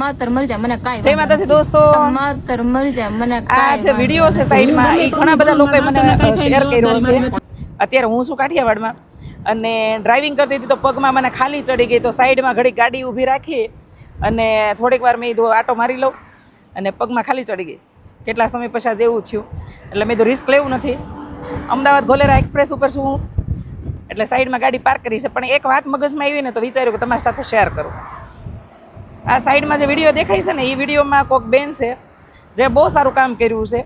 માતર મરી જાય મને કાઈ જય માતાજી દોસ્તો, માતર મરી જાય મને આ કાઈ જે વિડીયો છે સાઈડમાં એ ઘણા બધા લોકોએ મને શેર કર્યો છે. અત્યારે હું છું કાઠિયાવાડમાં અને ડ્રાઇવિંગ કરતી હતી તો પગમાં મને ખાલી ચડી ગઈ, તો સાઈડમાં ઘડી ગાડી ઊભી રાખી અને થોડીક વાર મેં આટો મારી લઉં અને પગમાં ખાલી ચડી ગઈ. કેટલા સમય પછી જેવું થયું એટલે મેં તો રિસ્ક લેવું નથી. અમદાવાદ ગોલેરા એક્સપ્રેસ ઉપર છું હું, એટલે સાઈડમાં ગાડી પાર્ક કરી છે. પણ એક વાત મગજમાં આવી ને તો વિચાર્યું કે તમારી સાથે શેર કરું. આ સાઈડમાં જે વિડીયો દેખાય છે ને એ વિડીયોમાં કોઈક બેન છે જે બહુ સારું કામ કર્યું છે,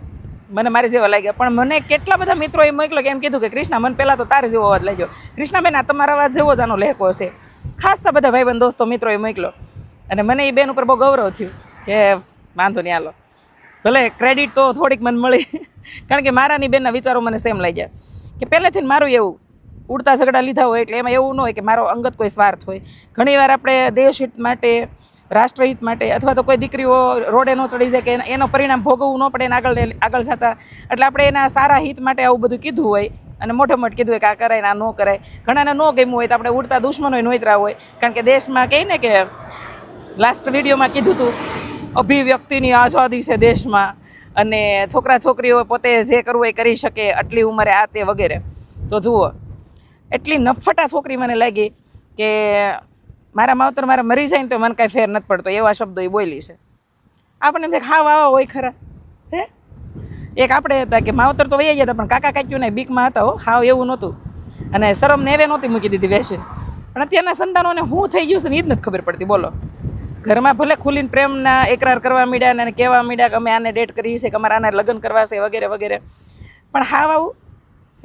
મને મારી જેવા લાગ્યા. પણ મને કેટલા બધા મિત્રોએ મોકલો કે એમ કીધું કે કૃષ્ણા મને પહેલાં તો તારે જેવો અવાજ લાગ્યો, કૃષ્ણાબેન આ તમારા અવાજ જેવો જ આનો લહેકો છે. ખાસ બધા ભાઈબંધ દોસ્તો મિત્રોએ મોકલો અને મને એ બેન ઉપર બહુ ગૌરવ થયું કે વાંધો નહીં હાલો, ભલે ક્રેડિટ તો થોડીક મને મળી, કારણ કે મારાની બેનના વિચારો મને સેમ લાગ્યા કે પહેલેથી મારું એવું ઉડતા ઝઘડા લીધા હોય એટલે એમાં એવું ન હોય કે મારો અંગત કોઈ સ્વાર્થ હોય. ઘણીવાર આપણે દેશહિત માટે, રાષ્ટ્રહિત માટે અથવા તો કોઈ દીકરીઓ રોડે ન ચડી જાય કે એનો પરિણામ ભોગવવું ન પડે એને આગળ જતા, એટલે આપણે એના સારા હિત માટે આવું બધું કીધું હોય અને મોટે મોટ કીધું હોય કે આ કરાય ને આ ન કરાય. ઘણાને ન ગમ્યું હોય તો આપણે ઉડતા દુશ્મનો નોતરા હોય, કારણ કે દેશમાં કહે ને કે લાસ્ટ વિડીયોમાં કીધું હતું અભિવ્યક્તિની આઝાદી છે દેશમાં અને છોકરા છોકરીઓ પોતે જે કરવું એ કરી શકે આટલી ઉંમરે આ તે વગેરે. તો જુઓ એટલી નફટા છોકરી મને લાગી કે મારા માવતર મારે મરી જાય ને તો મને કાંઈ ફેર નથી પડતો, એવા શબ્દો એ બોલી છે. આપણને એમ હાવ આવા હોય ખરા હે. એક આપણે હતા કે માવતર તો વહી ગયા હતા પણ કાકા કાક્યું ને બીકમાં હતા હો, હાવ એવું નહોતું અને શરમ ને એવે નહોતી મૂકી દીધી વેસી. પણ અત્યારના સંતાનોને શું થઈ ગયું છે ને એ જ નથી ખબર પડતી. બોલો, ઘરમાં ભલે ખુલીને પ્રેમના એકરાર કરવા માંડ્યા અને કહેવા માંડ્યા કે અમે આને ડેટ કરીએ છીએ કે અમારે આને લગ્ન કરવા છે વગેરે વગેરે, પણ હાવ આવું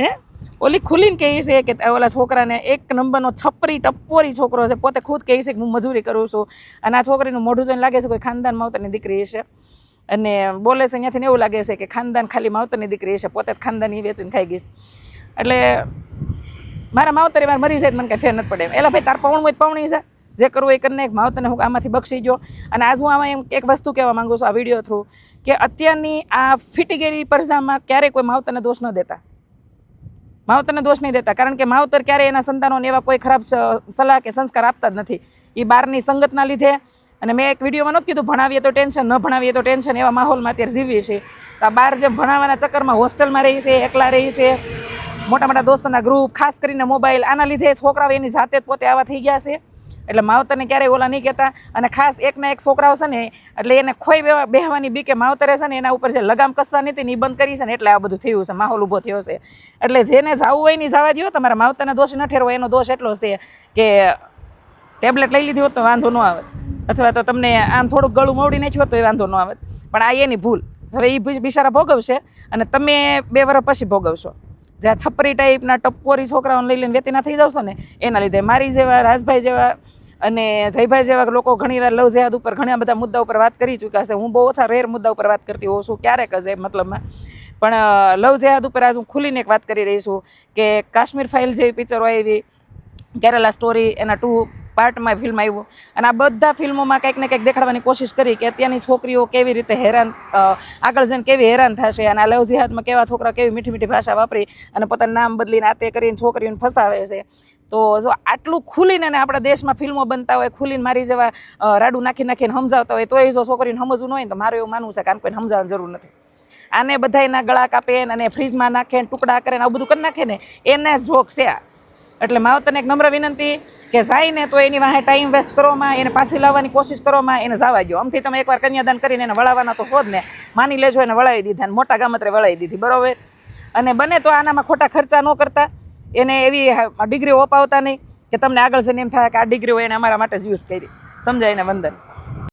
હે. ઓલી ખુલીને કહે છે કે ઓલા છોકરાને એક નંબરનો છપરી ટપોરી છોકરો છે, પોતે ખુદ કહે છે કે હું મજૂરી કરું છું અને આ છોકરીનું મોઢું જોઈને લાગે છે કોઈ ખાનદાન માવતરની દીકરી છે અને બોલે છે અહીંયાથી એવું લાગે છે કે ખાનદાન ખાલી માવતરની દીકરી છે, પોતે જ ખાનદાન એ વેચીને ખાઈ ગઈ. એટલે મારા માવતરે મારે મરી જાય મને કાંઈ ફેર નથી પડે એમ. એલા ભાઈ તાર પવણ હોય પવણી છે, જે કરવું એ કરીને એક માવતરને હું આમાંથી બક્ષી ગયો. અને આજ હું આમાં એમ એક વસ્તુ કહેવા માગું છું આ વિડીયો થ્રુ કે અત્યારની આ ફીટીગેરી પરજામાં ક્યારેય કોઈ માવતરને દોષ ન દેતા, માવતરને દોષ નહીં દેતા, કારણ કે માવતર ક્યારેય એના સંતાનોને એવા કોઈ ખરાબ સલાહ કે સંસ્કાર આપતા જ નથી. એ બહારની સંગતના લીધે, અને મેં એક વિડીયોમાં નહોતું કીધું ભણાવીએ તો ટેન્શન, ન ભણાવીએ તો ટેન્શન, એવા માહોલમાં અત્યારે જીવીએ છીએ. તો આ બહાર જે ભણાવવાના ચક્કરમાં હોસ્ટેલમાં રહી છે, એકલા રહી છે, મોટા મોટા દોસ્તોના ગ્રુપ, ખાસ કરીને મોબાઈલ, આના લીધે છોકરાઓ એની જાતે જ પોતે આવા થઈ ગયા છે. એટલે માવતરને ક્યારેય ઓલા નહીં કહેતા. અને ખાસ એકના એક છોકરાઓ છે ને એટલે એને ખોઈ બેહવાની બીકે માવતરે છે ને એના ઉપર જે લગામ કસવાની હતી ને એ બંધ કરી છે ને એટલે આ બધું થયું છે, માહોલ ઊભો થયો છે. એટલે જેને જવું હોય ને જવા દો, તમારા માવતરને દોષ ન ઠેરવો. એનો દોષ એટલો છે કે ટેબ્લેટ લઈ લીધી હોત તો વાંધો ન આવે, અથવા તો તમને આમ થોડુંક ગળું મોવડી નાખ્યું હોત તો એ વાંધો ન આવે. પણ આ એની ભૂલ. હવે એ બિચારા ભોગવશે અને તમે 2 વર્ષ પછી ભોગવશો. જ્યાં છપરી ટાઈપના ટપોરી છોકરાઓને લઈ લઈને વેતીના થઈ જાવશો ને એના લીધે. મારી જેવા, રાજભાઈ જેવા અને જયભાઈ જેવા લોકો ઘણીવાર લવ જેહાદ ઉપર ઘણા બધા મુદ્દા ઉપર વાત કરી ચૂક્યા છે. હું બહુ ઓછા રેર મુદ્દા ઉપર વાત કરતી હોઉં છું, ક્યારેક જ મતલબમાં. પણ લવ જેહાદ ઉપર આજ હું ખુલીને એક વાત કરી રહી છું કે કાશ્મીર ફાઇલ જેવી પિક્ચરો આવી, કેરેલા સ્ટોરી, એના 2 પાર્ટમાં ફિલ્મ આવ્યું અને આ બધા ફિલ્મોમાં કંઈક ને કંઈક દેખાડવાની કોશિશ કરી કે અત્યારની છોકરીઓ કેવી રીતે હેરાન, આગળ જઈને કેવી હેરાન થશે અને આ લવ જેહાદમાં કેવા છોકરા કેવી મીઠી મીઠી ભાષા વાપરી અને પોતાનું નામ બદલીને આ તે કરીને છોકરીઓને ફસાવે છે. તો જો આટલું ખુલીને આપણા દેશમાં ફિલ્મો બનતા હોય, ખુલીને મારી જેવા રાડું નાખીને સમજાવતા હોય, તોય જો છોકરીને સમજવું ન હોય તો મારું એવું માનવું છે કે આને કોઈને સમજાવવાની જરૂર નથી. આને બધાયના ગળા કાપે અને ફ્રીજમાં નાખે, ટુકડા કરે ને આવું બધું કરી નાખે ને એને જ જોક છે આ. એટલે માવતરને એક નમ્ર વિનંતી કે જાય ને તો એની વાહે ટાઈમ વેસ્ટ કરવામાં, એને પાછી લાવવાની કોશિશ કરવામાં એને જવા દો. આમથી તમે એકવાર કન્યાદાન કરીને એને વળાવવાના તો શોધ ને, માની લેજો એને વળાવી દીધા ને મોટા ગામત્રે વળાવી દીધી, બરોબર. અને બને તો આનામાં ખોટા ખર્ચા ન કરતા, એને એવી ડિગ્રીઓ અપાવતા નહીં કે તમને આગળ જઈને એમ થાય કે આ ડિગ્રીઓ એને અમારા માટે જ યુઝ કરી. સમજાય ને વંદન.